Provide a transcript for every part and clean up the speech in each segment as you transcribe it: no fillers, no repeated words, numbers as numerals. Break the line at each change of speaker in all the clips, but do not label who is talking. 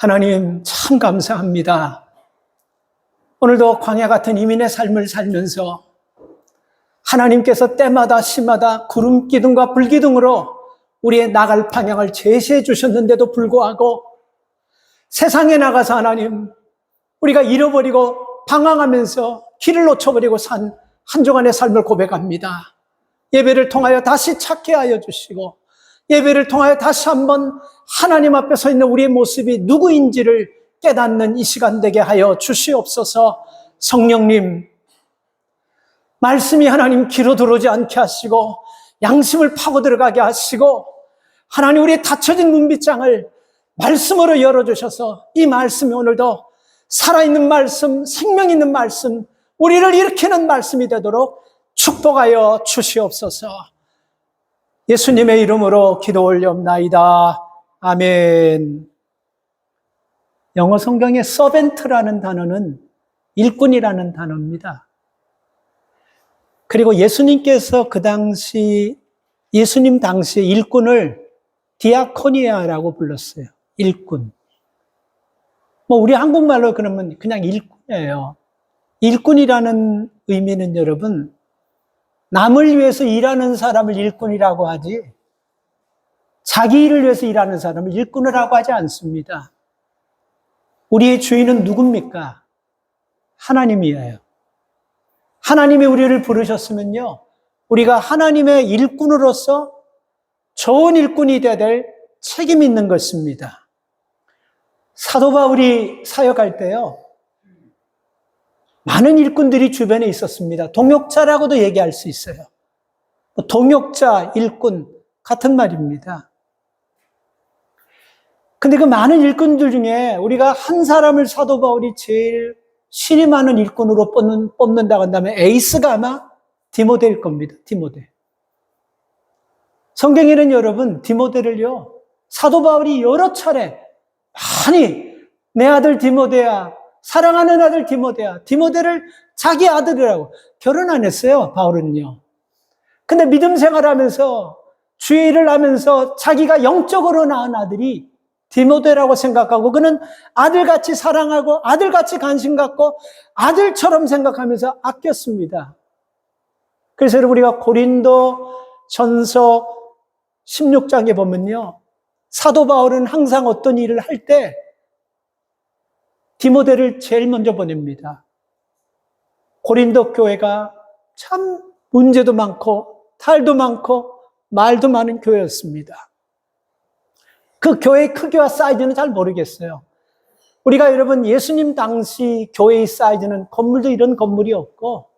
하나님 참 감사합니다. 오늘도 광야 같은 이민의 삶을 살면서 하나님께서 때마다 시마다 구름 기둥과 불 기둥으로 우리의 나갈 방향을 제시해 주셨는데도 불구하고 세상에 나가서 하나님 우리가 잃어버리고 방황하면서 길을 놓쳐버리고 산 한 주간의 삶을 고백합니다. 예배를 통하여 다시 찾게 하여 주시고 예배를 통하여 다시 한번 하나님 앞에 서 있는 우리의 모습이 누구인지를 깨닫는 이 시간 되게 하여 주시옵소서. 성령님, 말씀이 하나님 귀로 들어오지 않게 하시고 양심을 파고 들어가게 하시고 하나님 우리의 닫혀진 문빗장을 말씀으로 열어주셔서 이 말씀이 오늘도 살아있는 말씀, 생명 있는 말씀, 우리를 일으키는 말씀이 되도록 축복하여 주시옵소서. 예수님의 이름으로 기도 올려옵나이다. 아멘. 영어 성경의 서벤트라는 단어는 일꾼이라는 단어입니다. 그리고 예수님께서 예수님 당시에 일꾼을 디아코니아라고 불렀어요. 일꾼. 우리 한국말로 그러면 그냥 일꾼이에요. 일꾼이라는 의미는 여러분, 남을 위해서 일하는 사람을 일꾼이라고 하지, 자기 일을 위해서 일하는 사람을 일꾼이라고 하지 않습니다. 우리의 주인은 누굽니까? 하나님이에요. 하나님이 우리를 부르셨으면요, 우리가 하나님의 일꾼으로서 좋은 일꾼이 되어야 될 책임이 있는 것입니다. 사도 바울이 사역할 때요, 많은 일꾼들이 주변에 있었습니다. 동역자라고도 얘기할 수 있어요. 동역자, 일꾼 같은 말입니다. 근데 그 많은 일꾼들 중에 우리가 한 사람을 사도 바울이 제일 신이 많은 일꾼으로 뽑는다고 한다면 에이스가 아마 디모데일 겁니다. 디모데. 성경에는 여러분 디모데를요, 사도 바울이 여러 차례 많이 내 아들 디모데야, 사랑하는 아들 디모데야, 디모데를 자기 아들이라고, 결혼 안 했어요, 바울은요. 근데 믿음 생활하면서 주의 일을 하면서 자기가 영적으로 낳은 아들이 디모데라고 생각하고 그는 아들같이 사랑하고 아들같이 관심 갖고 아들처럼 생각하면서 아꼈습니다. 그래서 우리가 고린도 전서 16장에 보면요, 사도 바울은 항상 어떤 일을 할 때 디모데를 제일 먼저 보냅니다. 고린도 교회가 참 문제도 많고 탈도 많고 말도 많은 교회였습니다. 그 교회의 크기와 사이즈는 잘 모르겠어요. 우리가 여러분 예수님 당시 교회의 사이즈는 건물도 이런 건물이 없고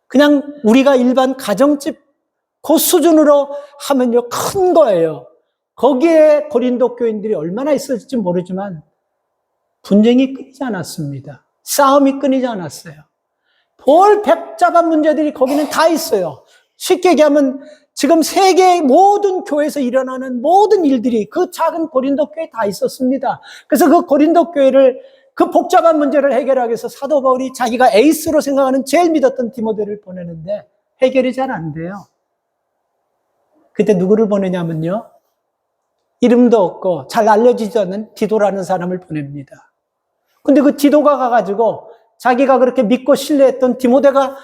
그냥 우리가 일반 가정집 그 수준으로 하면요 큰 거예요. 거기에 고린도 교인들이 얼마나 있을지 모르지만 분쟁이 끊이지 않았습니다. 싸움이 끊이지 않았어요. 볼 백잡한 문제들이 거기는 다 있어요. 쉽게 얘기하면 지금 세계의 모든 교회에서 일어나는 모든 일들이 그 작은 고린도 교회에 다 있었습니다. 그래서 그 고린도 교회를 그 복잡한 문제를 해결하기 위해서 사도 바울이 자기가 에이스로 생각하는 제일 믿었던 디모데를 보내는데 해결이 잘 안 돼요. 그때 누구를 보내냐면요, 이름도 없고 잘 알려지지 않는 디도라는 사람을 보냅니다. 근데 그 디도가 가가지고 자기가 그렇게 믿고 신뢰했던 디모데가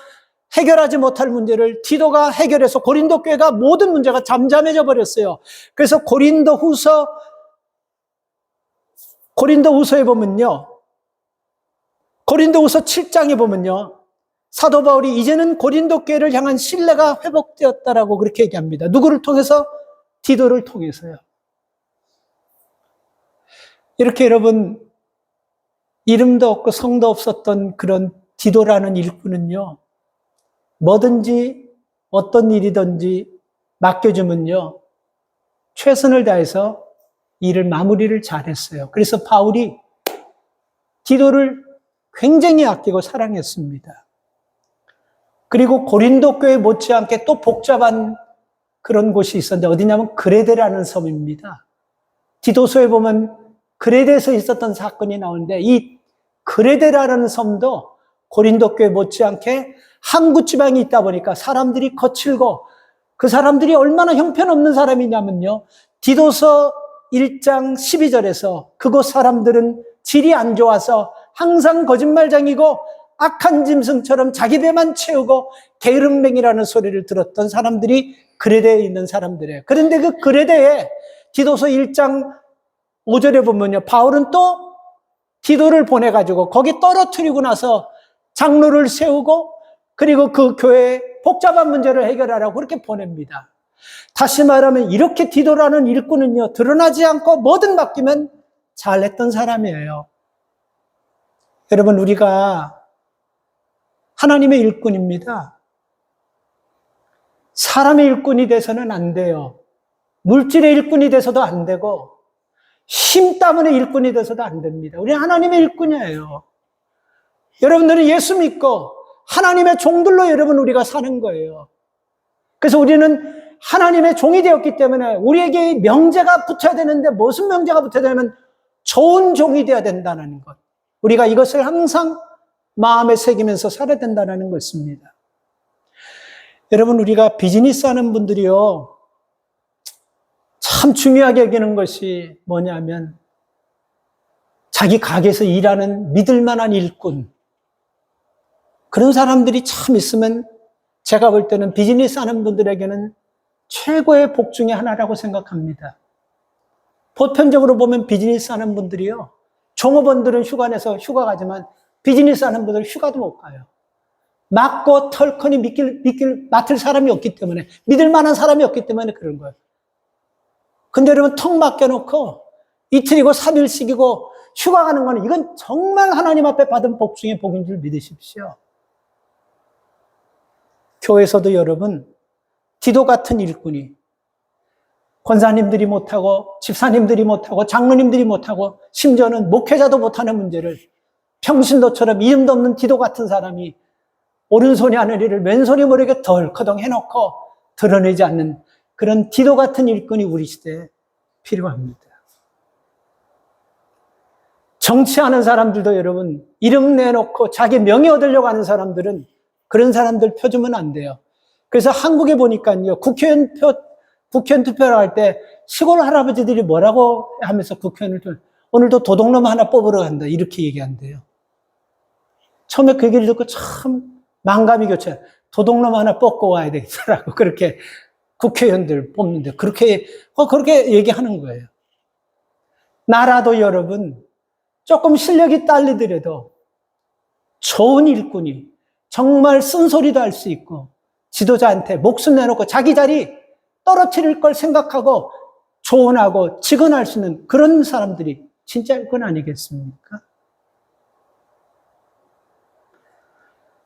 해결하지 못할 문제를 디도가 해결해서 고린도 교회가 모든 문제가 잠잠해져 버렸어요. 그래서 고린도후서에 보면요, 고린도후서 7장에 보면요, 사도 바울이 이제는 고린도 교회를 향한 신뢰가 회복되었다라고 그렇게 얘기합니다. 누구를 통해서? 디도를 통해서요. 이렇게 여러분, 이름도 없고 성도 없었던 그런 디도라는 일꾼은요, 뭐든지 어떤 일이든지 맡겨주면요, 최선을 다해서 일을 마무리를 잘했어요. 그래서 바울이 디도를 굉장히 아끼고 사랑했습니다. 그리고 고린도 교회 못지않게 또 복잡한 그런 곳이 있었는데 어디냐면 그레데라는 섬입니다. 디도서에 보면 그레데에서 있었던 사건이 나오는데 이 그레데라는 섬도 고린도 교회 못지않게 항구 지방이 있다 보니까 사람들이 거칠고 그 사람들이 얼마나 형편없는 사람이냐면요, 디도서 1장 12절에서 그곳 사람들은 질이 안 좋아서 항상 거짓말장이고 악한 짐승처럼 자기 배만 채우고 게으름뱅이라는 소리를 들었던 사람들이 그레데에 있는 사람들이에요. 그런데 그 그레데에 디도서 1장 5절에 보면요, 바울은 또 디도를 보내가지고 거기 떨어뜨리고 나서 장로를 세우고 그리고 그 교회의 복잡한 문제를 해결하라고 그렇게 보냅니다. 다시 말하면 이렇게 디도라는 일꾼은요, 드러나지 않고 뭐든 맡기면 잘했던 사람이에요. 여러분, 우리가 하나님의 일꾼입니다. 사람의 일꾼이 돼서는 안 돼요. 물질의 일꾼이 돼서도 안 되고 힘 때문에 일꾼이 돼서도 안 됩니다. 우리는 하나님의 일꾼이에요. 여러분들은 예수 믿고 하나님의 종들로 여러분 우리가 사는 거예요. 그래서 우리는 하나님의 종이 되었기 때문에 우리에게 명제가 붙어야 되는데 무슨 명제가 붙어야 되냐면 좋은 종이 되어야 된다는 것. 우리가 이것을 항상 마음에 새기면서 살아야 된다는 것입니다. 여러분, 우리가 비즈니스 하는 분들이요, 참 중요하게 여기는 것이 뭐냐면 자기 가게에서 일하는 믿을 만한 일꾼, 그런 사람들이 참 있으면 제가 볼 때는 비즈니스 하는 분들에게는 최고의 복 중에 하나라고 생각합니다. 보편적으로 보면 비즈니스 하는 분들이요, 종업원들은 휴가 내서 휴가 가지만 비즈니스 하는 분들은 휴가도 못 가요. 맡고 털커니 맡을 사람이 없기 때문에, 믿을 만한 사람이 없기 때문에 그런 거예요. 근데 여러분, 턱 맡겨놓고 이틀이고 3일씩이고 휴가 가는 거는 이건 정말 하나님 앞에 받은 복 중에 복인 줄 믿으십시오. 교회에서도 여러분, 디도 같은 일꾼이 권사님들이 못하고 집사님들이 못하고 장로님들이 못하고 심지어는 목회자도 못하는 문제를 평신도처럼 이름도 없는 디도 같은 사람이 오른손이 하는 일을 왼손이 모르게 덜커덩 해놓고 드러내지 않는 그런 디도 같은 일꾼이 우리 시대에 필요합니다. 정치하는 사람들도 여러분, 이름 내놓고 자기 명예 얻으려고 하는 사람들은 그런 사람들 펴주면 안 돼요. 그래서 한국에 보니까요, 국회의원 투표를 할 때 시골 할아버지들이 뭐라고 하면서 국회의원을 오늘도 도둑놈 하나 뽑으러 간다, 이렇게 얘기한대요. 처음에 그 얘기를 듣고 참 만감이 교차. 도둑놈 하나 뽑고 와야 되겠더라고. 그렇게 국회의원들 뽑는데 그렇게 얘기하는 거예요. 나라도 여러분 조금 실력이 딸리더라도 좋은 일꾼이 정말 쓴소리도 할 수 있고 지도자한테 목숨 내놓고 자기 자리 떨어뜨릴 걸 생각하고 조언하고 직언할 수 있는 그런 사람들이 진짜 일꾼 아니겠습니까?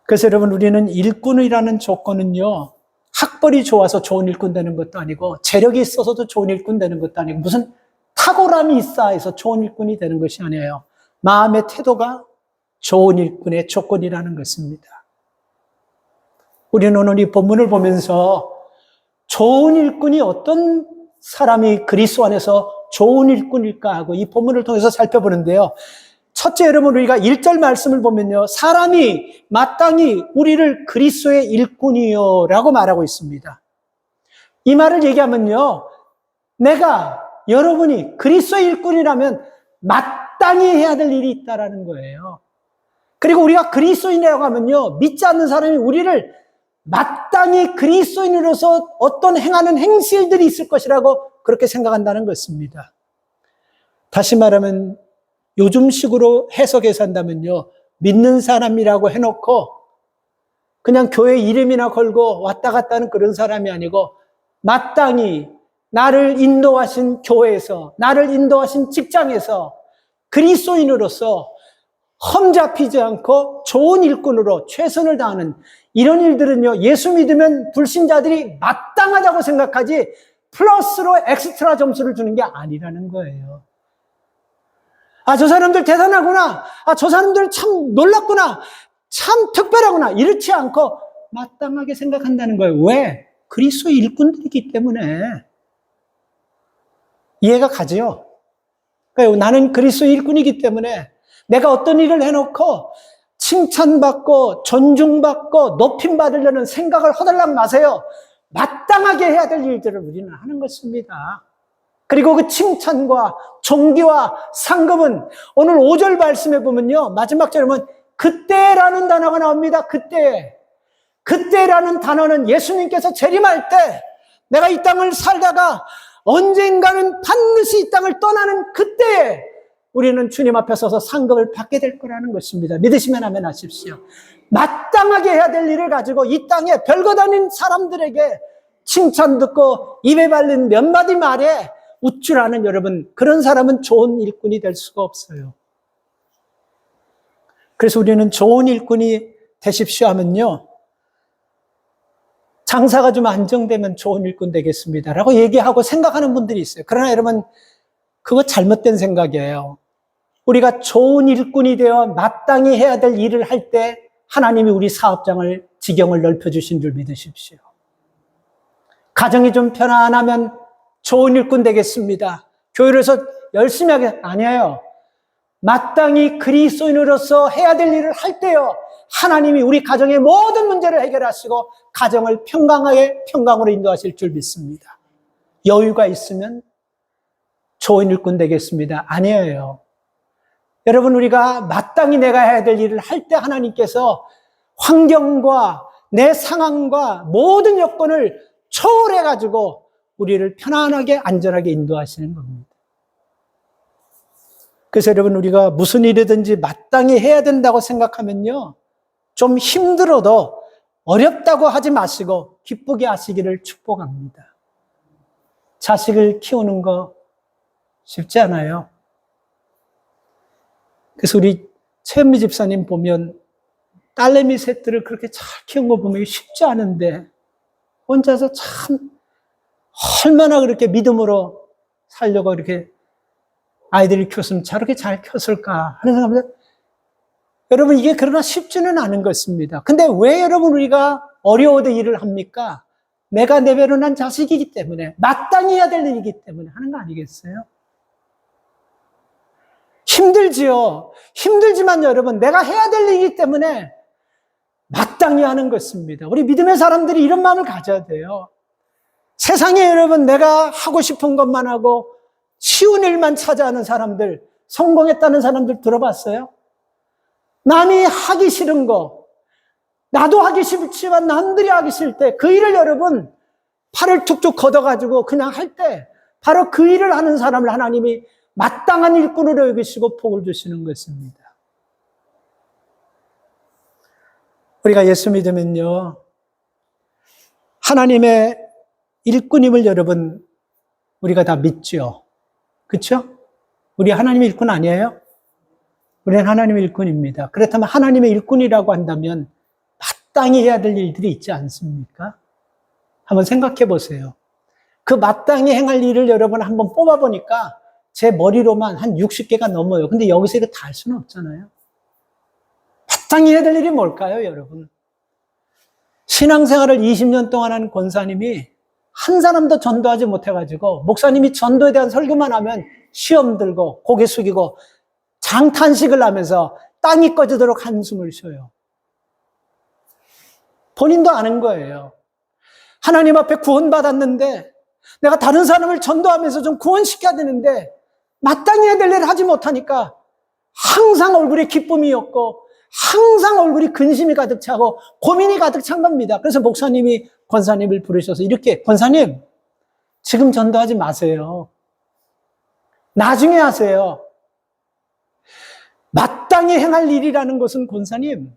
그래서 여러분, 우리는 일꾼이라는 조건은요, 학벌이 좋아서 좋은 일꾼 되는 것도 아니고 재력이 있어서도 좋은 일꾼 되는 것도 아니고 무슨 탁월함이 있어 해서 좋은 일꾼이 되는 것이 아니에요. 마음의 태도가 좋은 일꾼의 조건이라는 것입니다. 우리는 오늘 이 본문을 보면서 좋은 일꾼이 어떤 사람이 그리스도 안에서 좋은 일꾼일까 하고 이 본문을 통해서 살펴보는데요. 첫째, 여러분, 우리가 1절 말씀을 보면요, 사람이 마땅히 우리를 그리스도의 일꾼이요 라고 말하고 있습니다. 이 말을 얘기하면요, 여러분이 그리스도의 일꾼이라면 마땅히 해야 될 일이 있다라는 거예요. 그리고 우리가 그리스도인이라고 하면요, 믿지 않는 사람이 우리를 마땅히 그리스도인으로서 어떤 행하는 행실들이 있을 것이라고 그렇게 생각한다는 것입니다. 다시 말하면 요즘식으로 해석해서 한다면요, 믿는 사람이라고 해놓고 그냥 교회 이름이나 걸고 왔다 갔다 하는 그런 사람이 아니고 마땅히 나를 인도하신 교회에서, 나를 인도하신 직장에서 그리스도인으로서 험잡히지 않고 좋은 일꾼으로 최선을 다하는 이런 일들은요, 예수 믿으면 불신자들이 마땅하다고 생각하지 플러스로 엑스트라 점수를 주는 게 아니라는 거예요. 아, 저 사람들 대단하구나. 아, 저 사람들 참 놀랍구나. 참 특별하구나. 이렇지 않고 마땅하게 생각한다는 거예요. 왜? 그리스도의 일꾼들이기 때문에. 이해가 가죠? 그러니까 나는 그리스도의 일꾼이기 때문에 내가 어떤 일을 해놓고 칭찬받고 존중받고 높임받으려는 생각을 허들락 마세요. 마땅하게 해야 될 일들을 우리는 하는 것입니다. 그리고 그 칭찬과 존귀와 상급은 오늘 5절 말씀에 보면요, 마지막 절에 보면 그때라는 단어가 나옵니다. 그때라는 단어는 예수님께서 재림할 때 내가 이 땅을 살다가 언젠가는 반드시 이 땅을 떠나는 그때에 우리는 주님 앞에 서서 상급을 받게 될 거라는 것입니다. 믿으시면 아멘 하십시오. 마땅하게 해야 될 일을 가지고 이 땅에 별거 아닌 사람들에게 칭찬 듣고 입에 발린 몇 마디 말에 우쭐하는 여러분, 그런 사람은 좋은 일꾼이 될 수가 없어요. 그래서 우리는 좋은 일꾼이 되십시오 하면요, 장사가 좀 안정되면 좋은 일꾼 되겠습니다 라고 얘기하고 생각하는 분들이 있어요. 그러나 여러분, 그거 잘못된 생각이에요. 우리가 좋은 일꾼이 되어 마땅히 해야 될 일을 할 때 하나님이 우리 사업장을, 지경을 넓혀주신 줄 믿으십시오. 가정이 좀 편안하면 좋은 일꾼 되겠습니다. 교회에서 열심히 하게, 아니에요. 마땅히 그리스도인으로서 해야 될 일을 할 때요, 하나님이 우리 가정의 모든 문제를 해결하시고 가정을 평강으로 인도하실 줄 믿습니다. 여유가 있으면 좋은 일꾼 되겠습니다. 아니에요. 여러분, 우리가 마땅히 내가 해야 될 일을 할 때 하나님께서 환경과 내 상황과 모든 여건을 초월해가지고 우리를 편안하게 안전하게 인도하시는 겁니다. 그래서 여러분, 우리가 무슨 일이든지 마땅히 해야 된다고 생각하면요, 좀 힘들어도 어렵다고 하지 마시고 기쁘게 하시기를 축복합니다. 자식을 키우는 거 쉽지 않아요. 그래서 우리 최은미 집사님 보면 딸내미 셋들을 그렇게 잘 키운 거 보면 쉽지 않은데 혼자서 참 얼마나 그렇게 믿음으로 살려고 이렇게 아이들을 키웠으면 저렇게 잘 켰을까 하는 생각입니다. 여러분, 이게 그러나 쉽지는 않은 것입니다. 근데 왜 여러분 우리가 어려워도 일을 합니까? 내가 내배로 난 자식이기 때문에, 마땅히 해야 될 일이기 때문에 하는 거 아니겠어요? 힘들지요. 힘들지만 여러분, 내가 해야 될 일이기 때문에 마땅히 하는 것입니다. 우리 믿음의 사람들이 이런 마음을 가져야 돼요. 세상에 여러분, 내가 하고 싶은 것만 하고 쉬운 일만 찾아하는 사람들, 성공했다는 사람들 들어봤어요? 남이 하기 싫은 거, 나도 하기 싫지만 남들이 하기 싫을 때 그 일을 여러분 팔을 툭툭 걷어가지고 그냥 할 때 바로 그 일을 하는 사람을 하나님이 마땅한 일꾼으로 여기시고 복을 주시는 것입니다. 우리가 예수 믿으면요, 하나님의 일꾼임을 여러분 우리가 다 믿죠. 그렇죠? 우리 하나님의 일꾼 아니에요? 우리는 하나님의 일꾼입니다. 그렇다면 하나님의 일꾼이라고 한다면 마땅히 해야 될 일들이 있지 않습니까? 한번 생각해 보세요. 그 마땅히 행할 일을 여러분 한번 뽑아보니까 제 머리로만 한 60개가 넘어요. 근데 여기서 이거 다 할 수는 없잖아요. 마땅히 해야 될 일이 뭘까요, 여러분? 신앙생활을 20년 동안 한 권사님이 한 사람도 전도하지 못해가지고 목사님이 전도에 대한 설교만 하면 시험 들고 고개 숙이고 장탄식을 하면서 땅이 꺼지도록 한숨을 쉬어요. 본인도 아는 거예요. 하나님 앞에 구원받았는데 내가 다른 사람을 전도하면서 좀 구원시켜야 되는데 마땅히 해야 될 일을 하지 못하니까 항상 얼굴에 기쁨이 없고 항상 얼굴이 근심이 가득 차고 고민이 가득 찬 겁니다. 그래서 목사님이 권사님을 부르셔서 이렇게, 권사님, 지금 전도하지 마세요. 나중에 하세요. 마땅히 행할 일이라는 것은 권사님,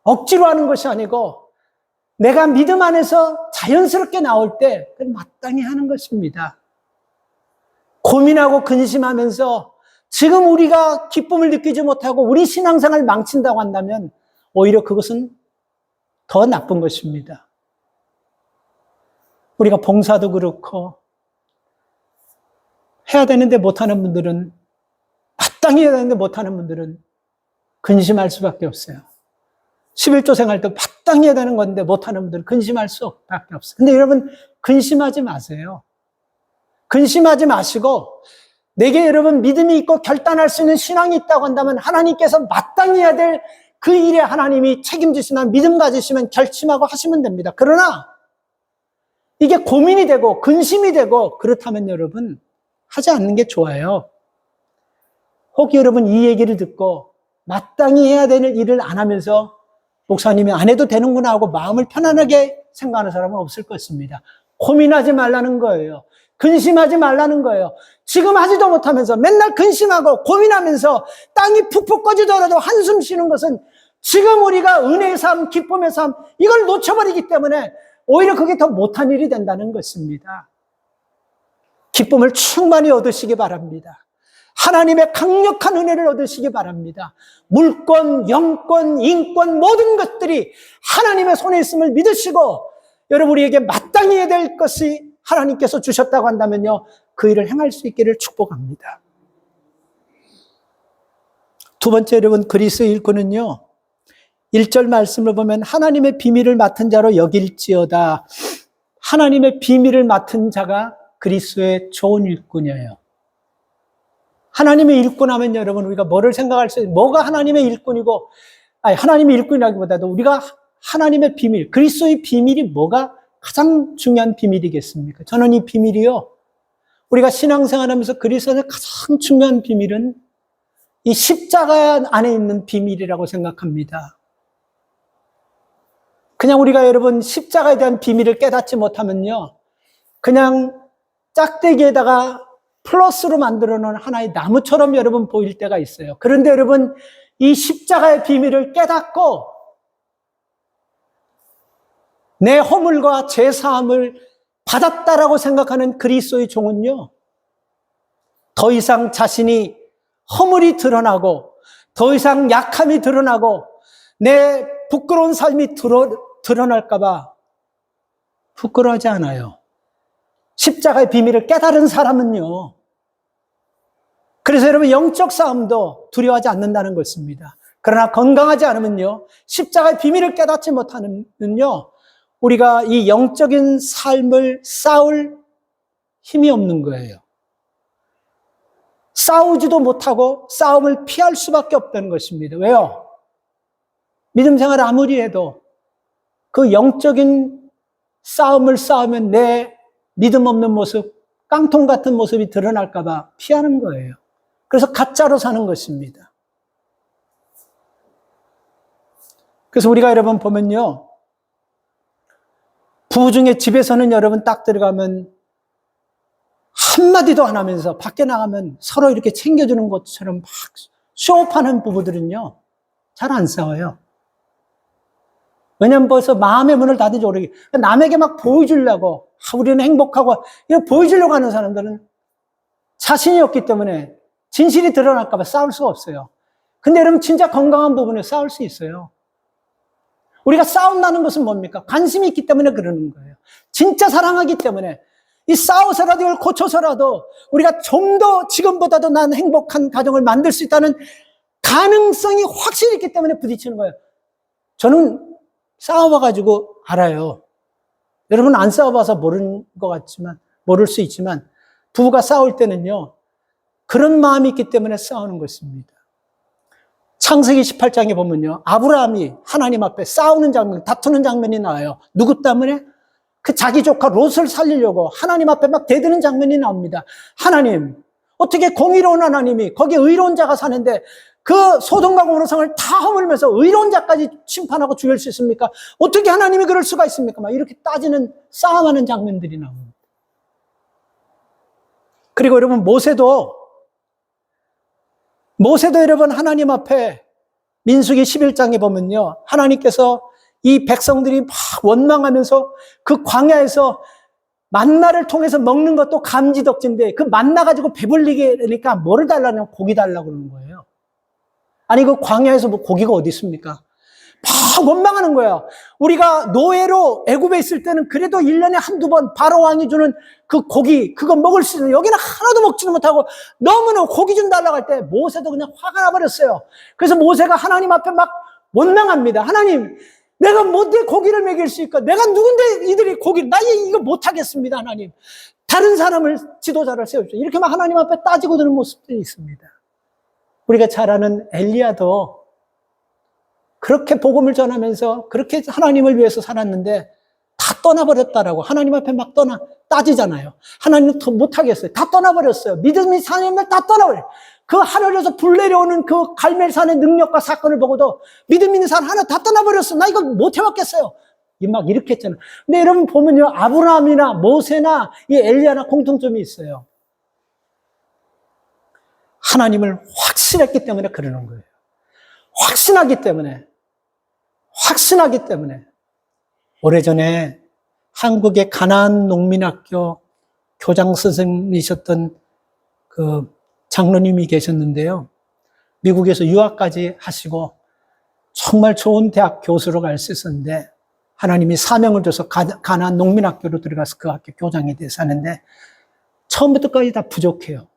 억지로 하는 것이 아니고 내가 믿음 안에서 자연스럽게 나올 때 마땅히 하는 것입니다. 고민하고 근심하면서 지금 우리가 기쁨을 느끼지 못하고 우리 신앙생활을 망친다고 한다면 오히려 그것은 더 나쁜 것입니다. 우리가 봉사도 그렇고 해야 되는데 못하는 분들은, 마땅히 해야 되는데 못하는 분들은 근심할 수밖에 없어요. 11조 생활도 마땅히 해야 되는 건데 못하는 분들은 근심할 수밖에 없어요. 근데 여러분, 근심하지 마세요. 근심하지 마시고 내게 여러분 믿음이 있고 결단할 수 있는 신앙이 있다고 한다면 하나님께서 마땅히 해야 될 그 일에 하나님이 책임지시나 믿음 가지시면 결심하고 하시면 됩니다. 그러나 이게 고민이 되고 근심이 되고 그렇다면 여러분 하지 않는 게 좋아요. 혹 여러분 이 얘기를 듣고 마땅히 해야 되는 일을 안 하면서 목사님이 안 해도 되는구나 하고 마음을 편안하게 생각하는 사람은 없을 것입니다. 고민하지 말라는 거예요. 근심하지 말라는 거예요. 지금 하지도 못하면서 맨날 근심하고 고민하면서 땅이 푹푹 꺼지더라도 한숨 쉬는 것은 지금 우리가 은혜의 삶, 기쁨의 삶 이걸 놓쳐버리기 때문에 오히려 그게 더 못한 일이 된다는 것입니다. 기쁨을 충만히 얻으시기 바랍니다. 하나님의 강력한 은혜를 얻으시기 바랍니다. 물권, 영권, 인권 모든 것들이 하나님의 손에 있음을 믿으시고 여러분 우리에게 마땅히 해야 될 것이 하나님께서 주셨다고 한다면요. 그 일을 행할 수 있기를 축복합니다. 두 번째 여러분 그리스도의 일꾼은요. 1절 말씀을 보면 하나님의 비밀을 맡은 자로 여길지어다. 하나님의 비밀을 맡은 자가 그리스도의 좋은 일꾼이에요. 하나님의 일꾼하면 여러분 우리가 뭐를 생각할 수 있어요? 뭐가 하나님의 일꾼이고 하나님의 일꾼이라기보다도 우리가 하나님의 비밀, 그리스도의 비밀이 뭐가 가장 중요한 비밀이겠습니까? 저는 이 비밀이요. 우리가 신앙생활하면서 그리스도의 가장 중요한 비밀은 이 십자가 안에 있는 비밀이라고 생각합니다. 그냥 우리가 여러분 십자가에 대한 비밀을 깨닫지 못하면요. 그냥 짝대기에다가 플러스로 만들어 놓은 하나의 나무처럼 여러분 보일 때가 있어요. 그런데 여러분 이 십자가의 비밀을 깨닫고 내 허물과 죄 사함을 받았다라고 생각하는 그리스도의 종은요. 더 이상 자신이 허물이 드러나고 더 이상 약함이 드러나고 내 부끄러운 삶이 드러날까 봐 부끄러워하지 않아요. 십자가의 비밀을 깨달은 사람은요. 그래서 여러분 영적 싸움도 두려워하지 않는다는 것입니다. 그러나 건강하지 않으면요. 십자가의 비밀을 깨닫지 못하면요. 우리가 이 영적인 삶을 싸울 힘이 없는 거예요. 싸우지도 못하고 싸움을 피할 수밖에 없다는 것입니다. 왜요? 믿음 생활 아무리 해도 그 영적인 싸움을 싸우면 내 믿음 없는 모습, 깡통 같은 모습이 드러날까 봐 피하는 거예요. 그래서 가짜로 사는 것입니다. 그래서 우리가 여러분 보면요. 부부 중에 집에서는 여러분 딱 들어가면 한마디도 안 하면서 밖에 나가면 서로 이렇게 챙겨주는 것처럼 막 쇼업하는 부부들은요. 잘 안 싸워요. 왜냐면 벌써 마음의 문을 닫은지 오래기 남에게 막 보여주려고 우리는 행복하고 이거 보여주려고 하는 사람들은 자신이 없기 때문에 진실이 드러날까 봐 싸울 수가 없어요. 근데 여러분 진짜 건강한 부분에 싸울 수 있어요. 우리가 싸운다는 것은 뭡니까? 관심이 있기 때문에 그러는 거예요. 진짜 사랑하기 때문에 이 싸워서라도 이걸 고쳐서라도 우리가 좀 더 지금보다도 난 행복한 가정을 만들 수 있다는 가능성이 확실히 있기 때문에 부딪히는 거예요. 저는 싸워봐가지고 알아요. 여러분 안 싸워봐서 모르는 것 같지만 모를 수 있지만 부부가 싸울 때는요. 그런 마음이 있기 때문에 싸우는 것입니다. 창세기 18장에 보면요. 아브라함이 하나님 앞에 싸우는 장면, 다투는 장면이 나와요. 누구 때문에? 그 자기 조카 롯을 살리려고 하나님 앞에 막 대드는 장면이 나옵니다. 하나님, 어떻게 공의로운 하나님이 거기 의로운 자가 사는데 그 소돔과 고모라성을 다 허물면서 의로운 자까지 심판하고 죽일 수 있습니까? 어떻게 하나님이 그럴 수가 있습니까? 막 이렇게 따지는 싸움하는 장면들이 나옵니다. 그리고 여러분 모세도 여러분 하나님 앞에 민수기 11장에 보면요. 하나님께서 이 백성들이 막 원망하면서 그 광야에서 만나를 통해서 먹는 것도 감지덕지인데 그 만나 가지고 배불리게 되니까 뭐를 달라냐면 고기 달라고 그러는 거예요. 아니 그 광야에서 뭐 고기가 어디 있습니까? 막 원망하는 거예요. 우리가 노예로 애굽에 있을 때는 그래도 1년에 한두 번 바로 왕이 주는 그 고기 그거 먹을 수 있는 여기는 하나도 먹지는 못하고 너무나 고기 좀 달라고 할 때 모세도 그냥 화가 나버렸어요. 그래서 모세가 하나님 앞에 막 원망합니다. 하나님 내가 뭔데 고기를 먹일 수 있을까? 내가 누군데 이들이 고기를 나 이거 못하겠습니다. 하나님 다른 사람을 지도자를 세워주세요. 이렇게 막 하나님 앞에 따지고 드는 모습들이 있습니다. 우리가 잘 아는 엘리야도 그렇게 복음을 전하면서 그렇게 하나님을 위해서 살았는데 다 다 떠나버렸다라고 하나님 앞에 막 따지잖아요. 하나님은 더 못하겠어요. 다 떠나버렸어요. 믿음이 사람을 다 떠나버려요. 그 하늘에서 불 내려오는 그 갈멜산의 능력과 사건을 보고도 믿음 있는 사람 하나 다 떠나버렸어. 나 이거 못 해봤겠어요. 막 이렇게 했잖아요. 근데 여러분 보면요, 아브라함이나 모세나 이 엘리야나 공통점이 있어요. 하나님을 확신했기 때문에 그러는 거예요. 확신하기 때문에. 오래전에 한국의 가나안 농민학교 교장 선생님이셨던 그 장로님이 계셨는데요. 미국에서 유학까지 하시고 정말 좋은 대학 교수로 갈 수 있었는데 하나님이 사명을 줘서 가나안 농민학교로 들어가서 그 학교 교장이 돼서 하는데 처음부터까지 다 부족해요.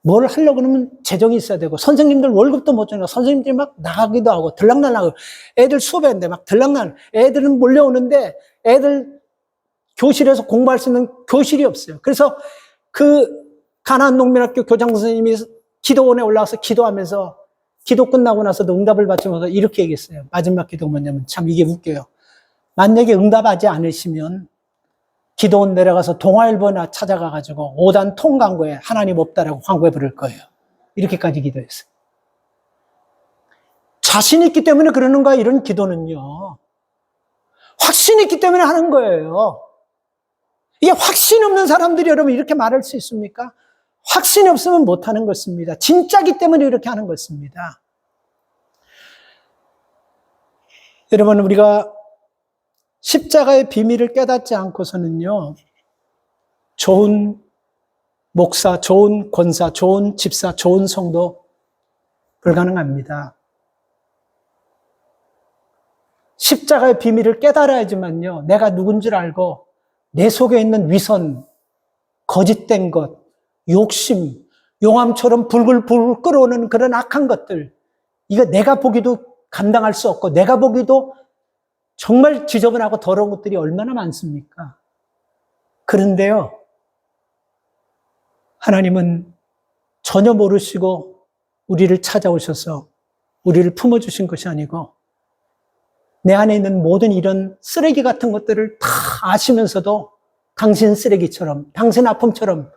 뭘 하려고 그러면 재정이 있어야 되고 선생님들 월급도 못 주니까 선생님들이 막 나가기도 하고 들락날락하고 애들 수업했는데 막 들락날 애들은 몰려오는데 애들 교실에서 공부할 수 있는 교실이 없어요. 그래서 그 가나안 농민학교 교장 선생님이 기도원에 올라와서 기도하면서 기도 끝나고 나서도 응답을 받으면서 이렇게 얘기했어요. 마지막 기도가 뭐냐면 참 이게 웃겨요. 만약에 응답하지 않으시면 기도원 내려가서 동아일보나 찾아가가지고 5단 통광고에 하나님 없다라고 광고해 부를 거예요. 이렇게까지 기도했어요. 자신 있기 때문에 그러는 거야, 이런 기도는요. 확신 있기 때문에 하는 거예요. 이게 확신 없는 사람들이 여러분 이렇게 말할 수 있습니까? 확신이 없으면 못하는 것입니다. 진짜기 때문에 이렇게 하는 것입니다. 여러분, 우리가 십자가의 비밀을 깨닫지 않고서는요, 좋은 목사, 좋은 권사, 좋은 집사, 좋은 성도 불가능합니다. 십자가의 비밀을 깨달아야지만요, 내가 누군 줄 알고 내 속에 있는 위선, 거짓된 것, 욕심, 용암처럼 불글불글 끓어오는 그런 악한 것들, 이거 내가 보기도 감당할 수 없고 내가 보기도 정말 지저분하고 더러운 것들이 얼마나 많습니까? 그런데요, 하나님은 전혀 모르시고 우리를 찾아오셔서 우리를 품어주신 것이 아니고 내 안에 있는 모든 이런 쓰레기 같은 것들을 다 아시면서도 당신 쓰레기처럼, 당신 아픔처럼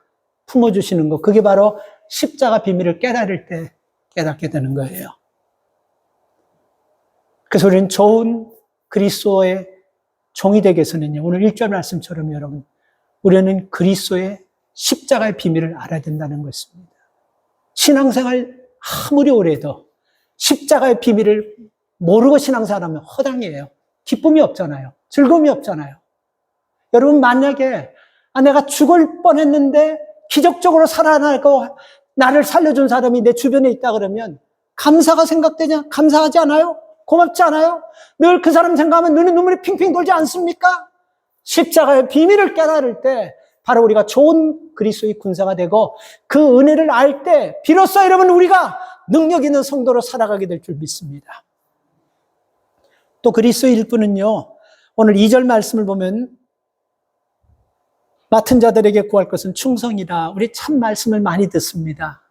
품어주시는 것, 그게 바로 십자가 비밀을 깨달을 때 깨닫게 되는 거예요. 그래서 우리는 좋은 그리스도의 종이 되기 위해서는요, 오늘 1절 말씀처럼 여러분, 우리는 그리스도의 십자가의 비밀을 알아야 된다는 것입니다. 신앙생활 아무리 오래도 십자가의 비밀을 모르고 신앙생활하면 허당이에요. 기쁨이 없잖아요. 즐거움이 없잖아요. 여러분, 만약에 내가 죽을 뻔했는데 기적적으로 살아나고 나를 살려준 사람이 내 주변에 있다 그러면 감사가 생각되냐? 감사하지 않아요? 고맙지 않아요? 늘 그 사람 생각하면 눈에 눈물이 핑핑 돌지 않습니까? 십자가의 비밀을 깨달을 때 바로 우리가 좋은 그리스도의 군사가 되고 그 은혜를 알 때 비로소 여러분 우리가 능력 있는 성도로 살아가게 될 줄 믿습니다. 또 그리스도의 일꾼은요, 오늘 2절 말씀을 보면 맡은 자들에게 구할 것은 충성이라. 우리 참 말씀을 많이 듣습니다.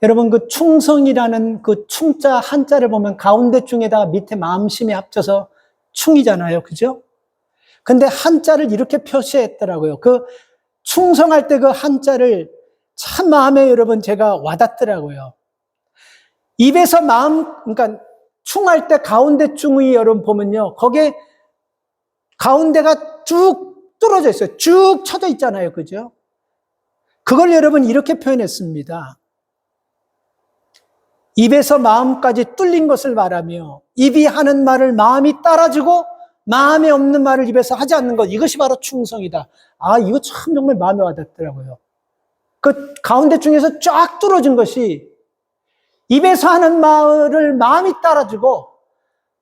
여러분, 그 충성이라는 그 충자 한자를 보면 가운데 중에다가 밑에 마음심이 합쳐서 충이잖아요. 그죠? 근데 한자를 이렇게 표시했더라고요. 그 충성할 때 그 한자를 참 마음에 여러분 제가 와닿더라고요. 입에서 마음, 그러니까 충할 때 가운데 충이 여러분 보면요, 거기에 가운데가 쭉 뚫어져 있어요. 쭉 쳐져 있잖아요. 그죠? 그걸 여러분 이렇게 표현했습니다. 입에서 마음까지 뚫린 것을 말하며 입이 하는 말을 마음이 따라주고 마음에 없는 말을 입에서 하지 않는 것, 이것이 바로 충성이다. 아, 이거 참 정말 마음에 와닿더라고요. 그 가운데 중에서 쫙 뚫어진 것이 입에서 하는 말을 마음이 따라주고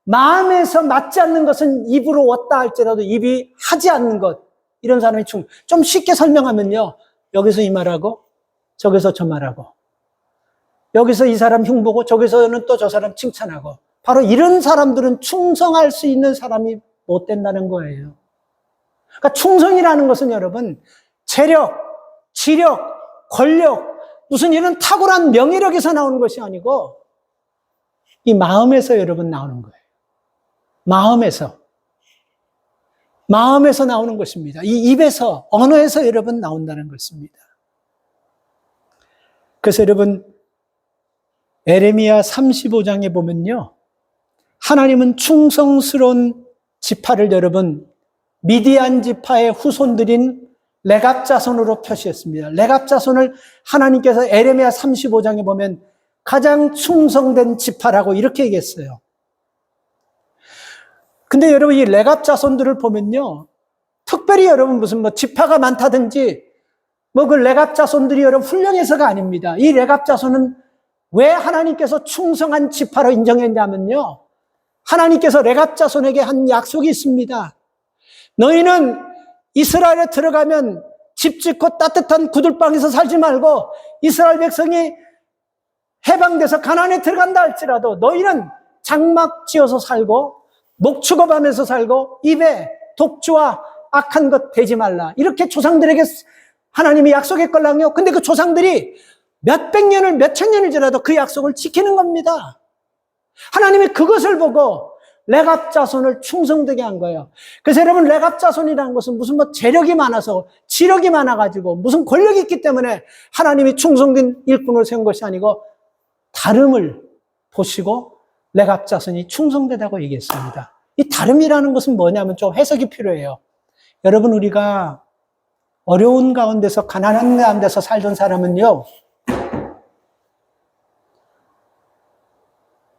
마음에서 맞지 않는 것은 입으로 왔다 할지라도 입이 하지 않는 것, 이런 사람이 좀 쉽게 설명하면요, 여기서 이 말하고 저기서 저 말하고 여기서 이 사람 흉보고 저기서는 또 저 사람 칭찬하고, 바로 이런 사람들은 충성할 수 있는 사람이 못 된다는 거예요. 그러니까 충성이라는 것은 여러분 재력, 지력, 권력, 무슨 이런 탁월한 명예력에서 나오는 것이 아니고 이 마음에서 여러분 나오는 거예요. 마음에서. 마음에서 나오는 것입니다. 이 입에서, 언어에서 여러분 나온다는 것입니다. 그래서 여러분, 에레미야 35장에 보면요, 하나님은 충성스러운 지파를 여러분, 미디안 지파의 후손들인 레갑 자손으로 표시했습니다. 레갑 자손을 하나님께서 에레미야 35장에 보면 가장 충성된 지파라고 이렇게 얘기했어요. 근데 여러분, 이 레갑 자손들을 보면요, 특별히 여러분 무슨 지파가 많다든지 그 레갑 자손들이 여러분 훌륭해서가 아닙니다. 이 레갑 자손은 왜 하나님께서 충성한 지파로 인정했냐면요, 하나님께서 레갑 자손에게 한 약속이 있습니다. 너희는 이스라엘에 들어가면 집 짓고 따뜻한 구들방에서 살지 말고 이스라엘 백성이 해방돼서 가나안에 들어간다 할지라도 너희는 장막 지어서 살고 목축업하면서 살고 입에 독주와 악한 것 대지 말라. 이렇게 조상들에게 하나님이 약속했걸랑요. 근데 그 조상들이 몇백 년을 몇천 년을 지나도 그 약속을 지키는 겁니다. 하나님이 그것을 보고 레갑 자손을 충성되게 한 거예요. 그래서 여러분, 레갑 자손이라는 것은 무슨 재력이 많아서 지력이 많아가지고 무슨 권력이 있기 때문에 하나님이 충성된 일꾼을 세운 것이 아니고 다름을 보시고 레갑 자손이 충성되다고 얘기했습니다. 이 다름이라는 것은 뭐냐면 좀 해석이 필요해요. 여러분, 우리가 어려운 가운데서 가난한 가운데서 살던 사람은요,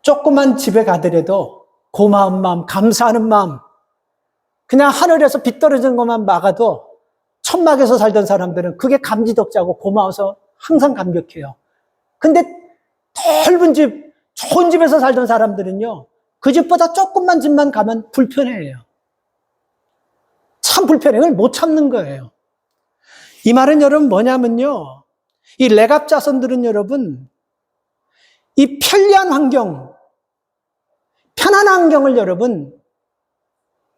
조그만 집에 가더라도 고마운 마음, 감사하는 마음, 그냥 하늘에서 비 떨어지는 것만 막아도 천막에서 살던 사람들은 그게 감지덕지하고 고마워서 항상 감격해요. 근데 넓은 집, 좋은 집에서 살던 사람들은요, 그 집보다 조금만 집만 가면 불편해요. 참 불편해요. 그걸 못 참는 거예요. 이 말은 여러분 뭐냐면요, 이 레갑 자손들은 여러분, 이 편리한 환경, 편안한 환경을 여러분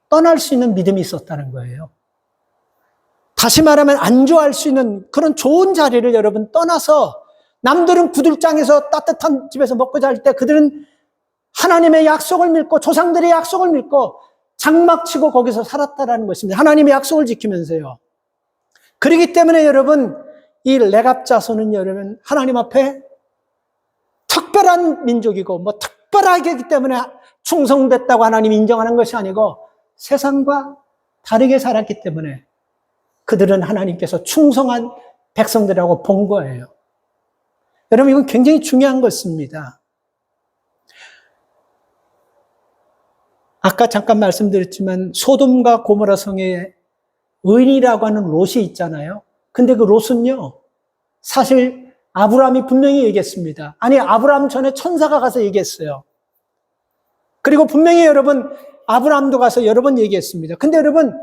떠날 수 있는 믿음이 있었다는 거예요. 다시 말하면 안주할 수 있는 그런 좋은 자리를 여러분 떠나서, 남들은 구들장에서 따뜻한 집에서 먹고 잘 때 그들은 하나님의 약속을 믿고 조상들의 약속을 믿고 장막 치고 거기서 살았다라는 것입니다. 하나님의 약속을 지키면서요. 그렇기 때문에 여러분, 이 레갑 자손은 여러분 하나님 앞에 특별한 민족이고 특별하기 하기 때문에 충성됐다고 하나님이 인정하는 것이 아니고 세상과 다르게 살았기 때문에 그들은 하나님께서 충성한 백성들이라고 본 거예요. 여러분, 이건 굉장히 중요한 것입니다. 아까 잠깐 말씀드렸지만 소돔과 고모라 성에 의인이라고 하는 롯이 있잖아요. 근데 그 롯은요, 사실 아브라함이 분명히 얘기했습니다. 아니, 아브라함 전에 천사가 가서 얘기했어요. 그리고 분명히 여러분, 아브라함도 가서 여러 번 얘기했습니다. 근데 여러분,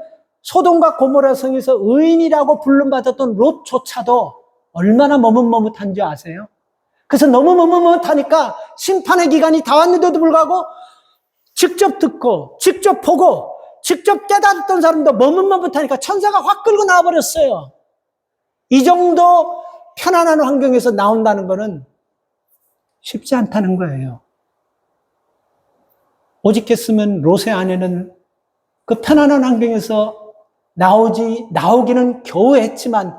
소돔과 고모라 성에서 의인이라고 불름받았던 롯조차도 얼마나 머뭇머뭇한지 아세요? 그래서 너무 머뭇머뭇하니까 심판의 기간이 다 왔는데도 불구하고 직접 듣고 직접 보고 직접 깨달았던 사람도 머뭇머뭇하니까 천사가 확 끌고 나와버렸어요. 이 정도 편안한 환경에서 나온다는 것은 쉽지 않다는 거예요. 오직했으면 롯의 아내는 그 편안한 환경에서 나오기는 겨우 했지만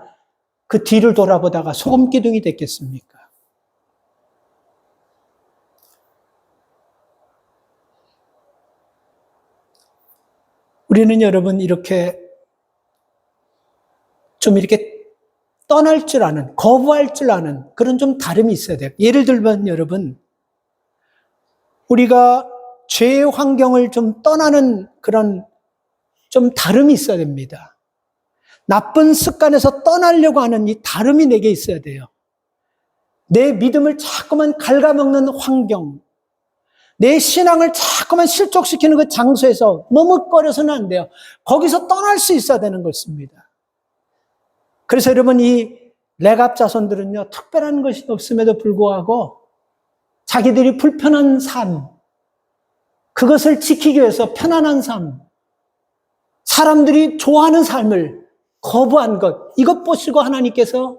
그 뒤를 돌아보다가 소금기둥이 됐겠습니까? 우리는 여러분 이렇게 좀 이렇게 떠날 줄 아는, 거부할 줄 아는 그런 좀 다름이 있어야 돼요. 예를 들면 여러분, 우리가 죄의 환경을 좀 떠나는 그런 좀 다름이 있어야 됩니다. 나쁜 습관에서 떠나려고 하는 이 다름이 내게 있어야 돼요. 내 믿음을 자꾸만 갉아먹는 환경, 내 신앙을 자꾸만 실족시키는 그 장소에서 머뭇거려서는 안 돼요. 거기서 떠날 수 있어야 되는 것입니다. 그래서 여러분, 이 레갑 자손들은요, 특별한 것이 없음에도 불구하고 자기들이 불편한 삶, 그것을 지키기 위해서 편안한 삶, 사람들이 좋아하는 삶을 거부한 것, 이것 보시고 하나님께서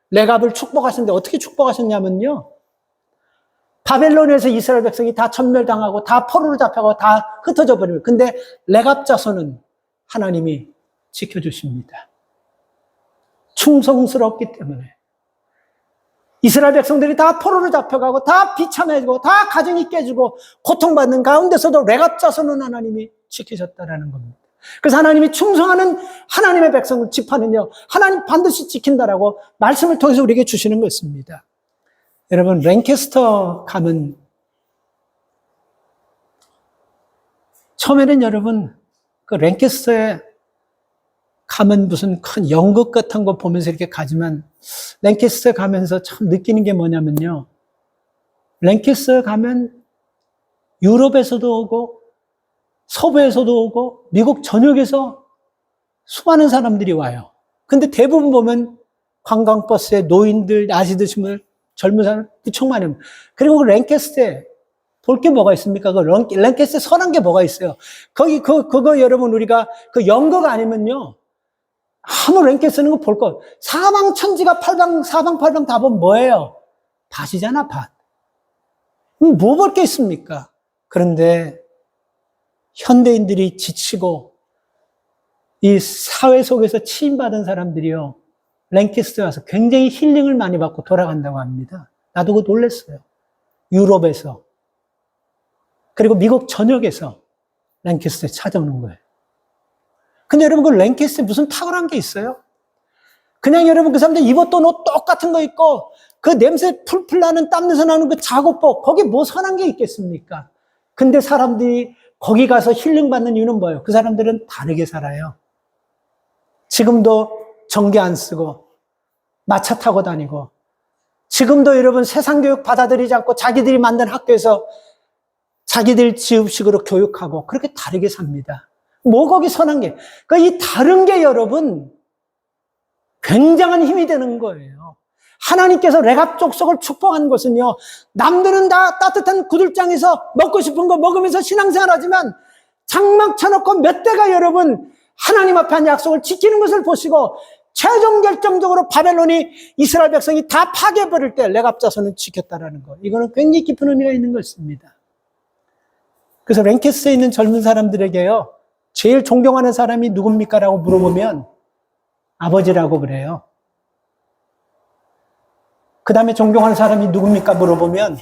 레갑을 축복하셨는데 어떻게 축복하셨냐면요, 바벨론에서 이스라엘 백성이 다 천멸당하고 다 포로로 잡혀가고 다 흩어져 버립니다. 근데 레갑 자손은 하나님이 지켜주십니다. 충성스럽기 때문에. 이스라엘 백성들이 다 포로로 잡혀가고 다 비참해지고 다 가정이 깨지고 고통받는 가운데서도 레갑 자손은 하나님이 지키셨다라는 겁니다. 그래서 하나님이 충성하는 하나님의 백성을 지파는요, 하나님 반드시 지킨다라고 말씀을 통해서 우리에게 주시는 것입니다. 여러분, 랭캐스터 가면 처음에는 여러분 그 랭캐스터에 가면 무슨 큰 연극 같은 거 보면서 이렇게 가지만 랭캐스터에 가면서 참 느끼는 게 뭐냐면요, 랭캐스터에 가면 유럽에서도 오고 서부에서도 오고 미국 전역에서 수많은 사람들이 와요. 근데 대부분 보면 관광버스에 노인들, 나이 드신 분, 젊은 사람 무척 많이 옵니다. 그리고 그 랭캐스터에 볼 게 뭐가 있습니까? 그 랭캐스터에 선한 게 뭐가 있어요? 거기 그거 여러분 우리가 그 연극 아니면요, 아무 랭캐스터는 거 볼 거. 사방천지가 사방팔방 다 보면 뭐예요? 밭이잖아, 밭. 뭐 볼 게 있습니까? 그런데 현대인들이 지치고 이 사회 속에서 치임받은 사람들이요, 랭캐스터에 와서 굉장히 힐링을 많이 받고 돌아간다고 합니다. 나도 그거 놀랐어요. 유럽에서. 그리고 미국 전역에서 랭캐스터에 찾아오는 거예요. 근데 여러분, 그 랭캐스터에 무슨 탁월한 게 있어요? 그냥 여러분 그 사람들 입었던 옷 똑같은 거 입고 그 냄새 풀풀 나는 땀 냄새 나는 그 작업복, 거기 뭐 선한 게 있겠습니까? 근데 사람들이 거기 가서 힐링 받는 이유는 뭐예요? 그 사람들은 다르게 살아요. 지금도 전기 안 쓰고 마차 타고 다니고, 지금도 여러분 세상 교육 받아들이지 않고 자기들이 만든 학교에서 자기들 지읍식으로 교육하고 그렇게 다르게 삽니다. 뭐 거기 선한 게, 그러니까 이 다른 게 여러분 굉장한 힘이 되는 거예요. 하나님께서 레갑 족속을 축복한 것은요, 남들은 다 따뜻한 구들장에서 먹고 싶은 거 먹으면서 신앙생활하지만 장막 쳐놓고 몇 대가 여러분 하나님 앞에 한 약속을 지키는 것을 보시고 최종 결정적으로 바벨론이 이스라엘 백성이 다 파괴해버릴 때 레갑 자손은 지켰다라는 거, 이거는 굉장히 깊은 의미가 있는 것입니다. 그래서 랭캐스터에 있는 젊은 사람들에게요, 제일 존경하는 사람이 누굽니까? 라고 물어보면 아버지라고 그래요. 그 다음에 존경하는 사람이 누굽니까? 물어보면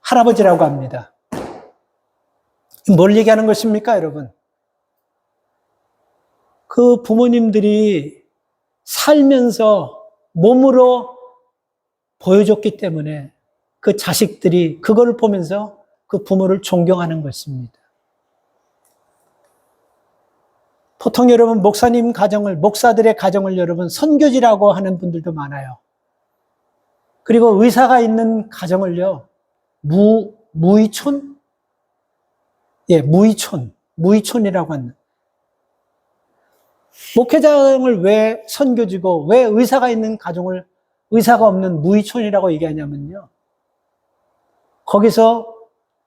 할아버지라고 합니다. 뭘 얘기하는 것입니까, 여러분? 그 부모님들이 살면서 몸으로 보여줬기 때문에 그 자식들이 그걸 보면서 그 부모를 존경하는 것입니다. 보통 여러분 목사님 가정을, 목사들의 가정을 여러분 선교지라고 하는 분들도 많아요. 그리고 의사가 있는 가정을요, 무의촌? 예, 무의촌이라고 하는. 목회장을 왜 선교지고 왜 의사가 있는 가정을 의사가 없는 무의촌이라고 얘기하냐면요, 거기서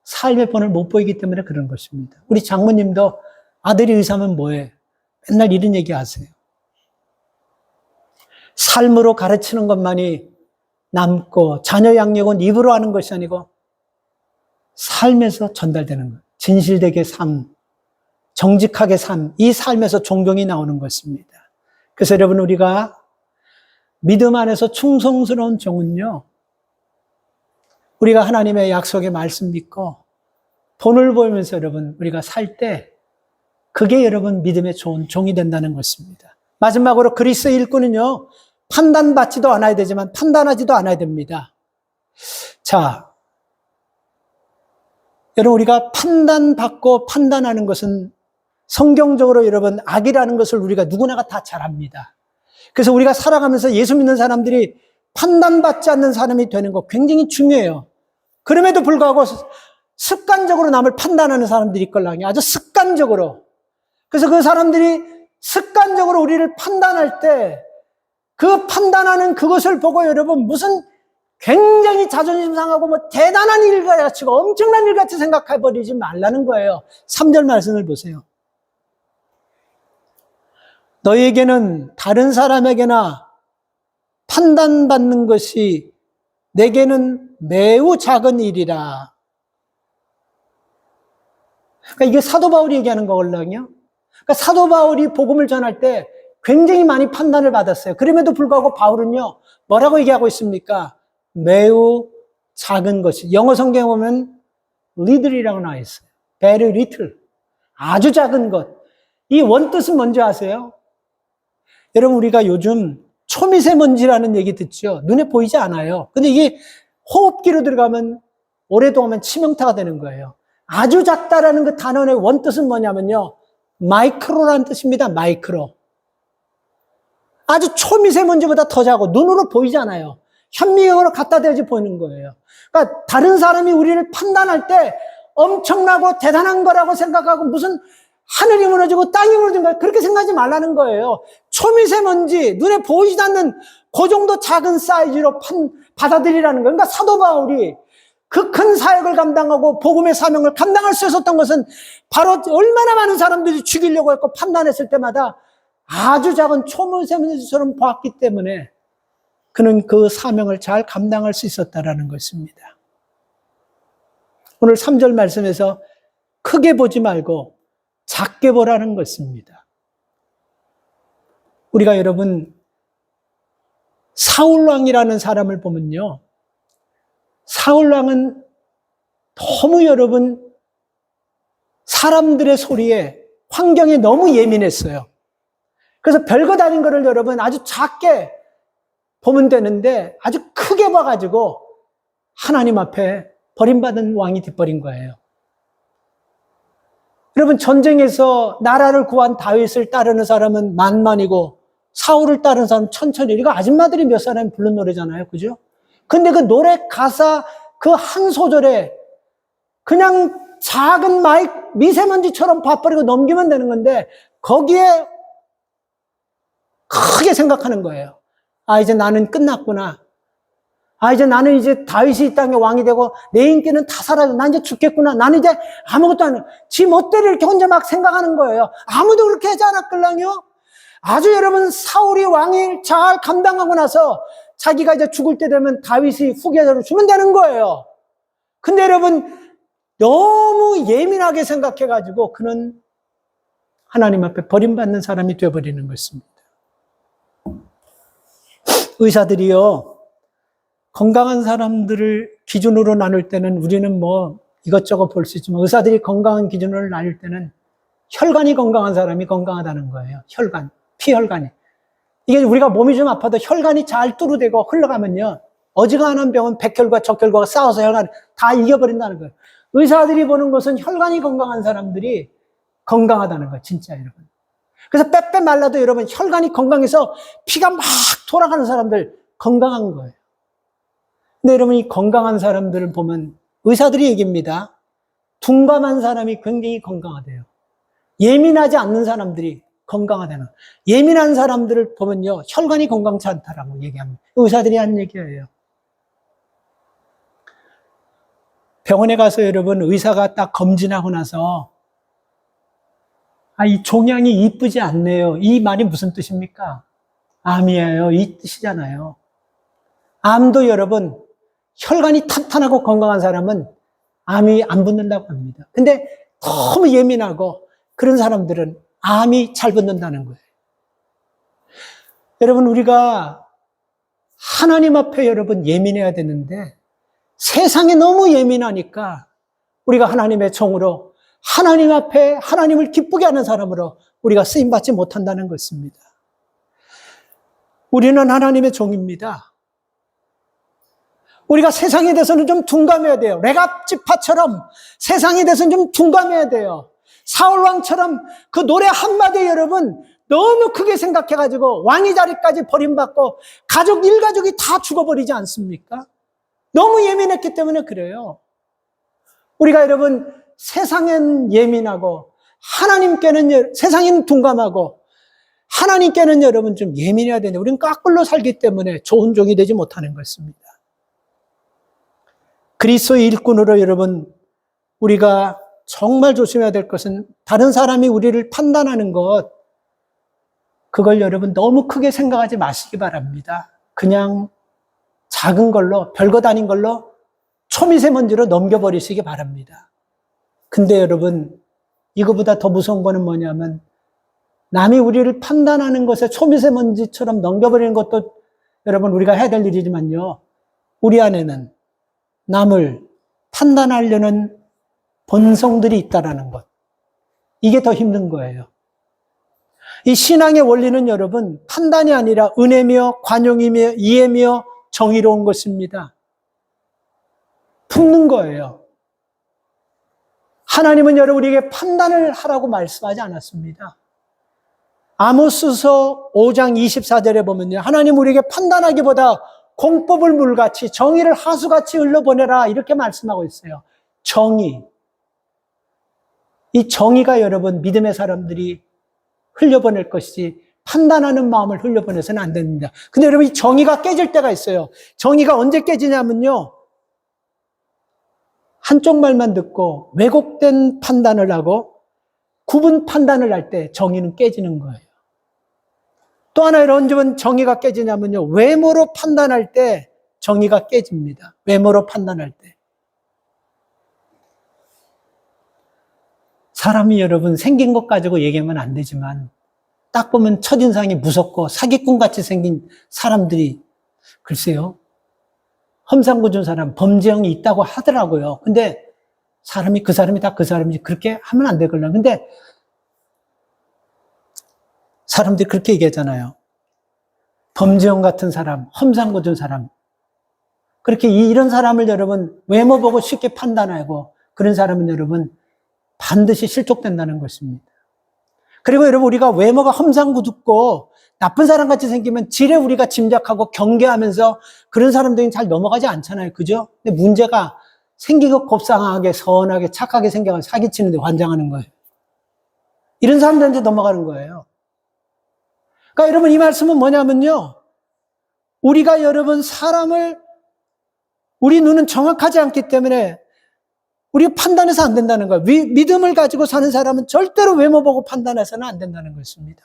삶의 본을 못 보이기 때문에 그런 것입니다. 우리 장모님도 아들이 의사면 뭐해? 맨날 이런 얘기 하세요. 삶으로 가르치는 것만이 남고 자녀 양육은 입으로 하는 것이 아니고 삶에서 전달되는 것. 진실되게 삶, 정직하게 삶, 이 삶에서 존경이 나오는 것입니다. 그래서 여러분, 우리가 믿음 안에서 충성스러운 종은요, 우리가 하나님의 약속의 말씀 믿고 본을 보이면서 여러분 우리가 살 때 그게 여러분 믿음의 좋은 종이 된다는 것입니다. 마지막으로 그리스도의 일꾼은요, 판단받지도 않아야 되지만 판단하지도 않아야 됩니다. 자, 여러분, 우리가 판단받고 판단하는 것은 성경적으로 여러분 악이라는 것을 우리가 누구나가 다 잘 압니다. 그래서 우리가 살아가면서 예수 믿는 사람들이 판단받지 않는 사람이 되는 거 굉장히 중요해요. 그럼에도 불구하고 습관적으로 남을 판단하는 사람들이 있걸랑요. 아주 습관적으로. 그래서 그 사람들이 습관적으로 우리를 판단할 때 그 판단하는 그것을 보고 여러분 무슨 굉장히 자존심 상하고 뭐 대단한 일같이 엄청난 일같이 생각해버리지 말라는 거예요. 3절 말씀을 보세요. 너희에게는 다른 사람에게나 판단받는 것이 내게는 매우 작은 일이라. 그러니까 이게 사도 바울이 얘기하는 거거든요. 그러니까 사도 바울이 복음을 전할 때 굉장히 많이 판단을 받았어요. 그럼에도 불구하고 바울은요, 뭐라고 얘기하고 있습니까? 매우 작은 것이. 영어 성경에 보면 little이라고 나와 있어요. very little. 아주 작은 것. 이 원뜻은 뭔지 아세요? 여러분, 우리가 요즘 초미세먼지라는 얘기 듣죠? 눈에 보이지 않아요. 근데 이게 호흡기로 들어가면 오랫동안 치명타가 되는 거예요. 아주 작다라는 그 단어의 원뜻은 뭐냐면요, 마이크로라는 뜻입니다. 마이크로. 아주 초미세먼지보다 더 작고 눈으로 보이지 않아요. 현미경으로 갖다 대야지 보이는 거예요. 그러니까 다른 사람이 우리를 판단할 때 엄청나고 대단한 거라고 생각하고 무슨 하늘이 무너지고 땅이 무너진 거 그렇게 생각하지 말라는 거예요. 초미세먼지, 눈에 보이지도 않는 그 정도 작은 사이즈로 받아들이라는 거예요. 그러니까 사도 바울이 그 큰 사역을 감당하고 복음의 사명을 감당할 수 있었던 것은 바로 얼마나 많은 사람들이 죽이려고 했고 판단했을 때마다 아주 작은 초미세먼지처럼 보았기 때문에 그는 그 사명을 잘 감당할 수 있었다라는 것입니다. 오늘 3절 말씀에서 크게 보지 말고 작게 보라는 것입니다. 우리가 여러분 사울왕이라는 사람을 보면요, 사울왕은 너무 여러분 사람들의 소리에 환경에 너무 예민했어요. 그래서 별것 아닌 거를 여러분 아주 작게 보면 되는데 아주 크게 봐가지고 하나님 앞에 버림받은 왕이 돼버린 거예요. 여러분, 전쟁에서 나라를 구한 다윗을 따르는 사람은 만만이고 사울을 따르는 사람은 천천히. 이거 아줌마들이 몇 사람이 부른 노래잖아요. 그죠? 근데 그 노래 가사 그 한 소절에 그냥 작은 미세먼지처럼 봐버리고 넘기면 되는 건데 거기에 크게 생각하는 거예요. 아, 이제 나는 끝났구나. 아, 이제 나는 이제 다윗이 이 땅의 왕이 되고 내 인기는 다 사라져. 난 이제 죽겠구나. 나는 이제 아무것도 안 해. 지 멋대로 이렇게 혼자 막 생각하는 거예요. 아무도 그렇게 하지 않았걸랑요? 아주 여러분 사울이 왕을 잘 감당하고 나서 자기가 이제 죽을 때 되면 다윗이 후계자로 주면 되는 거예요. 근데 여러분 너무 예민하게 생각해가지고 그는 하나님 앞에 버림받는 사람이 되어버리는 것입니다. 의사들이요, 건강한 사람들을 기준으로 나눌 때는 우리는 뭐 이것저것 볼 수 있지만 의사들이 건강한 기준으로 나눌 때는 혈관이 건강한 사람이 건강하다는 거예요. 혈관, 피혈관이. 이게 우리가 몸이 좀 아파도 혈관이 잘 뚜루되고 흘러가면요, 어지간한 병은 백혈과 적혈과가 싸워서 혈관 다 이겨버린다는 거예요. 의사들이 보는 것은 혈관이 건강한 사람들이 건강하다는 거예요. 진짜 여러분. 그래서 빼빼 말라도 여러분 혈관이 건강해서 피가 막 돌아가는 사람들 건강한 거예요. 근데 여러분 이 건강한 사람들을 보면 의사들이 얘기합니다. 둔감한 사람이 굉장히 건강하대요. 예민하지 않는 사람들이 건강하다는. 예민한 사람들을 보면요, 혈관이 건강치 않다라고 얘기합니다. 의사들이 하는 얘기예요. 병원에 가서 여러분 의사가 딱 검진하고 나서 아, 이 종양이 이쁘지 않네요. 이 말이 무슨 뜻입니까? 암이에요. 이 뜻이잖아요. 암도 여러분 혈관이 탄탄하고 건강한 사람은 암이 안 붙는다고 합니다. 근데 너무 예민하고 그런 사람들은 암이 잘 붙는다는 거예요. 여러분 우리가 하나님 앞에 여러분 예민해야 되는데 세상에 너무 예민하니까 우리가 하나님의 종으로 하나님 앞에 하나님을 기쁘게 하는 사람으로 우리가 쓰임받지 못한다는 것입니다. 우리는 하나님의 종입니다. 우리가 세상에 대해서는 좀 둔감해야 돼요. 레갑지파처럼 세상에 대해서는 좀 둔감해야 돼요. 사울왕처럼 그 노래 한마디에 여러분 너무 크게 생각해가지고 왕의 자리까지 버림받고 가족, 일가족이 다 죽어버리지 않습니까? 너무 예민했기 때문에 그래요. 우리가 여러분 세상엔 예민하고 하나님께는 세상에는 둔감하고 하나님께는 여러분 좀 예민해야 되는데 우리는 까꿀로 살기 때문에 좋은 종이 되지 못하는 것입니다. 그리스도의 일꾼으로 여러분 우리가 정말 조심해야 될 것은 다른 사람이 우리를 판단하는 것 그걸 여러분 너무 크게 생각하지 마시기 바랍니다. 그냥 작은 걸로 별것 아닌 걸로 초미세먼지로 넘겨버리시기 바랍니다. 근데 여러분 이거보다 더 무서운 거는 뭐냐면 남이 우리를 판단하는 것에 초미세먼지처럼 넘겨버리는 것도 여러분 우리가 해야 될 일이지만요. 우리 안에는 남을 판단하려는 본성들이 있다라는 것. 이게 더 힘든 거예요. 이 신앙의 원리는 여러분 판단이 아니라 은혜며 관용이며 이해며 정의로운 것입니다. 품는 거예요. 하나님은 여러분 우리에게 판단을 하라고 말씀하지 않았습니다. 아모스서 5장 24절에 보면요. 하나님 우리에게 판단하기보다 공법을 물같이 정의를 하수같이 흘려보내라 이렇게 말씀하고 있어요. 정의. 이 정의가 여러분 믿음의 사람들이 흘려보낼 것이지 판단하는 마음을 흘려보내서는 안 됩니다. 근데 여러분 이 정의가 깨질 때가 있어요. 정의가 언제 깨지냐면요. 한쪽 말만 듣고 왜곡된 판단을 하고 구분 판단을 할 때 정의는 깨지는 거예요. 또 하나 언제 정의가 깨지냐면요. 외모로 판단할 때 정의가 깨집니다. 외모로 판단할 때. 사람이 여러분 생긴 것 가지고 얘기하면 안 되지만 딱 보면 첫인상이 무섭고 사기꾼같이 생긴 사람들이 글쎄요. 험상궂은 사람, 범죄형이 있다고 하더라고요. 근데 사람이 그 사람이 다 그 사람이지 그렇게 하면 안 되거든요. 근데 사람들이 그렇게 얘기하잖아요. 범죄형 같은 사람, 험상궂은 사람. 그렇게 이런 사람을 여러분 외모 보고 쉽게 판단하고 그런 사람은 여러분 반드시 실족된다는 것입니다. 그리고 여러분 우리가 외모가 험상궂고 나쁜 사람같이 생기면 지레 우리가 짐작하고 경계하면서 그런 사람들이 잘 넘어가지 않잖아요. 그죠? 근데 문제가 생기고 곱상하게 선하게 착하게 생겨서 사기치는데 환장하는 거예요. 이런 사람들한테 넘어가는 거예요. 그러니까 여러분 이 말씀은 뭐냐면요. 우리가 여러분 사람을 우리 눈은 정확하지 않기 때문에 우리가 판단해서 안 된다는 거예요. 믿음을 가지고 사는 사람은 절대로 외모 보고 판단해서는 안 된다는 것입니다.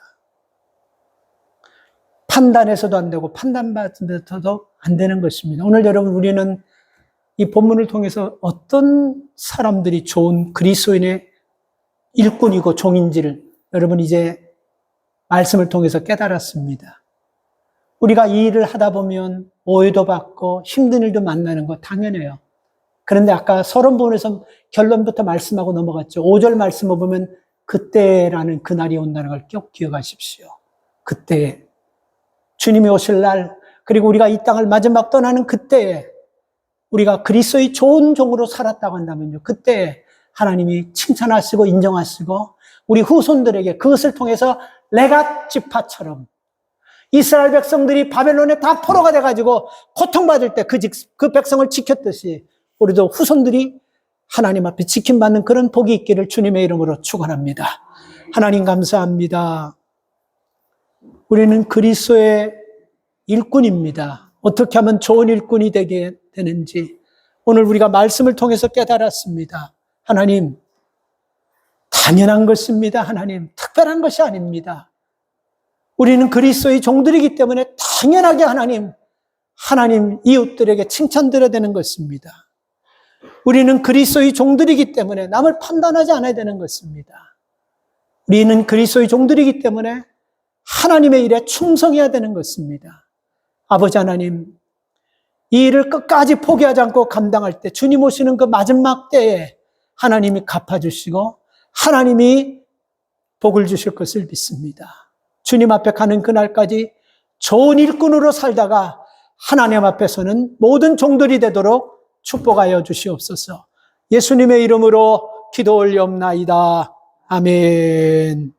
판단해서도 안 되고 판단받아서도 안 되는 것입니다. 오늘 여러분 우리는 이 본문을 통해서 어떤 사람들이 좋은 그리스도인의 일꾼이고 종인지를 여러분 이제 말씀을 통해서 깨달았습니다. 우리가 이 일을 하다 보면 오해도 받고 힘든 일도 만나는 거 당연해요. 그런데 아까 서론본에서 결론부터 말씀하고 넘어갔죠. 5절 말씀을 보면 그때라는 그날이 온다는 걸 꼭 기억하십시오. 그때에 주님이 오실 날 그리고 우리가 이 땅을 마지막 떠나는 그때에 우리가 그리스도의 좋은 종으로 살았다고 한다면요. 그때에 하나님이 칭찬하시고 인정하시고 우리 후손들에게 그것을 통해서 레갓 지파처럼 이스라엘 백성들이 바벨론에 다 포로가 돼가지고 고통받을 때 그 백성을 지켰듯이 우리도 후손들이 하나님 앞에 지킴받는 그런 복이 있기를 주님의 이름으로 축원합니다. 하나님 감사합니다. 우리는 그리스도의 일꾼입니다. 어떻게 하면 좋은 일꾼이 되게 되는지 오늘 우리가 말씀을 통해서 깨달았습니다. 하나님, 당연한 것입니다. 하나님, 특별한 것이 아닙니다. 우리는 그리스도의 종들이기 때문에 당연하게 하나님 이웃들에게 칭찬드려야 되는 것입니다. 우리는 그리스도의 종들이기 때문에 남을 판단하지 않아야 되는 것입니다. 우리는 그리스도의 종들이기 때문에 하나님의 일에 충성해야 되는 것입니다. 아버지 하나님, 이 일을 끝까지 포기하지 않고 감당할 때 주님 오시는 그 마지막 때에 하나님이 갚아주시고 하나님이 복을 주실 것을 믿습니다. 주님 앞에 가는 그날까지 좋은 일꾼으로 살다가 하나님 앞에서는 모든 종들이 되도록 축복하여 주시옵소서. 예수님의 이름으로 기도 올리옵나이다. 아멘.